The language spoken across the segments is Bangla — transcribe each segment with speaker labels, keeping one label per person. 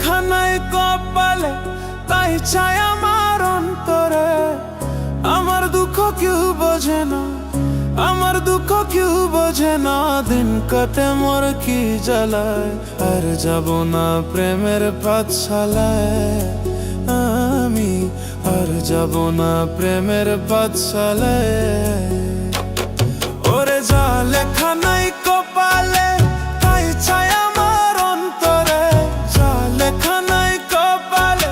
Speaker 1: লেখা নাই কপালে, তাই চাই আমার অন্তরে। আমার দুঃখ কেউ বোঝে না, আমার দুঃখ কেউ বোঝে না। দিন কাটে মোর কি জ্বালায়, আর যাব না প্রেমের পাঠশালায়। আমি আর যাব না প্রেমের পাঠশালায়। ওরে যা লেখা নাই কপালে, তাই চাই আমার অন্তরে। যা লেখা নাই কপালে,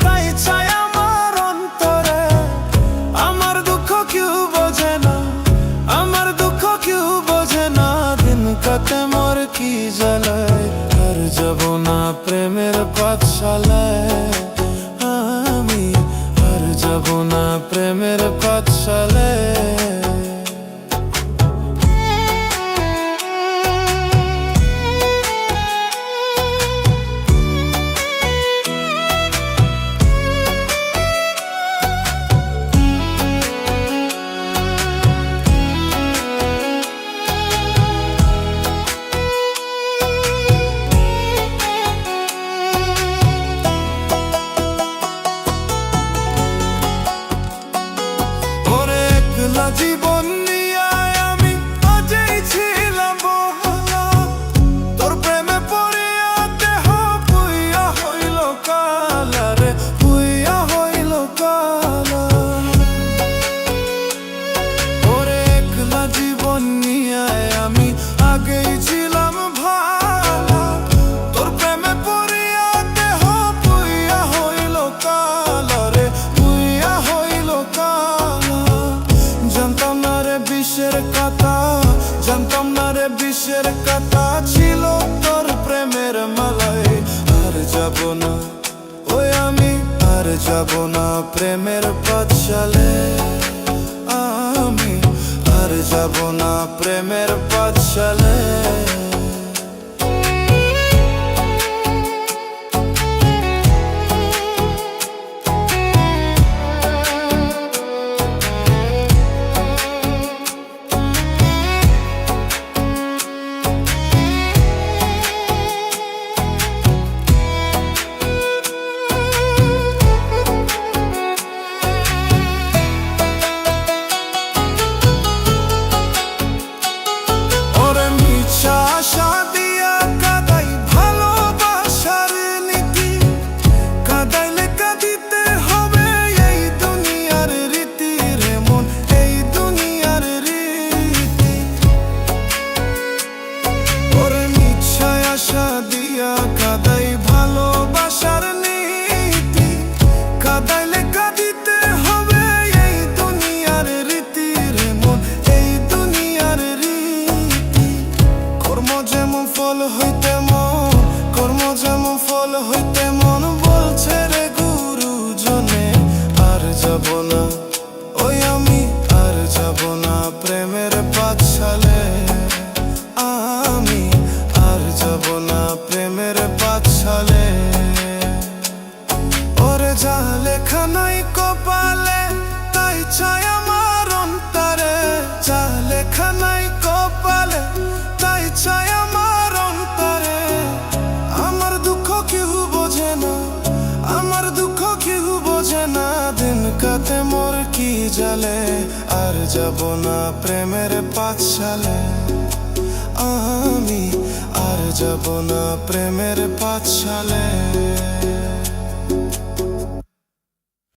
Speaker 1: তাই চাই আমার অন্তরে। আমার দুঃখ কেউ বোঝে না, আমার দুঃখ কেউ বোঝে না। দিন কাটে মোর কি জ্বালায়, আর যাব না প্রেমের পাঠশালায়। আমি আর যাব না প্রেমের পাঠশালায়। জীবন নিয়ে আমি আজই ছিলাম বহলা, তোর প্রেমে পড়িয়া দেহ পুইয়া হইল কালা রে, পুইয়া হইল কালা। ওরে একলা জীবন নিয়ে আমি আগেই ছিলাম ভালা, তোর প্রেমে পড়িয়া দেহ পুইয়া হইল কালা রে, পুইয়া হইল কালা। জানতাম না রে বিষের কথা, জানতাম না রে বিষের কথা ছিল তোর প্রেমের মালায়। আর যাব না ওই আমি, আর যাব না প্রেমের পাঠশালায়। আমি আর যাব না প্রেমের পাঠশালায়। আশা দিয়া কাদাই ভালোবাসার নীতি, কাদাইলে কাঁদিতে হবে এই দুনিয়ার রীতি রে মন, এই দুনিয়ার রীতি। ওরে মিছায় আশা দিয়া কাদাই ভালোবাসার নীতি, কাদাইলে কাঁদিতে হবে এই দুনিয়ার রীতি রে মন, এই দুনিয়ার রীতি। কর্ম যেমন ফল হইতে মন, কর্ম যেমন ফল হইতে মন বলছে রে গুরুজনে। আর যাব না ওই আমি, আর যাব না প্রেমের পাঠশালায়। আমি আর যাব না প্রেমের পাঠশালায়। ওরে যা লেখা নাই কপালে, তাই চাই আমার অন্তরে। যা লেখা নাই কপালে, তাই চাই আমার অন্তরে। আমার দুঃখ কেউ বোঝে না, আমার দুঃখ কেউ বোঝে না। দিন কাটে মোর কি জ্বালে, আর যাব না প্রেমের পাঠশালায়। আমি আর যাব না প্রেমের পাঠশালায়।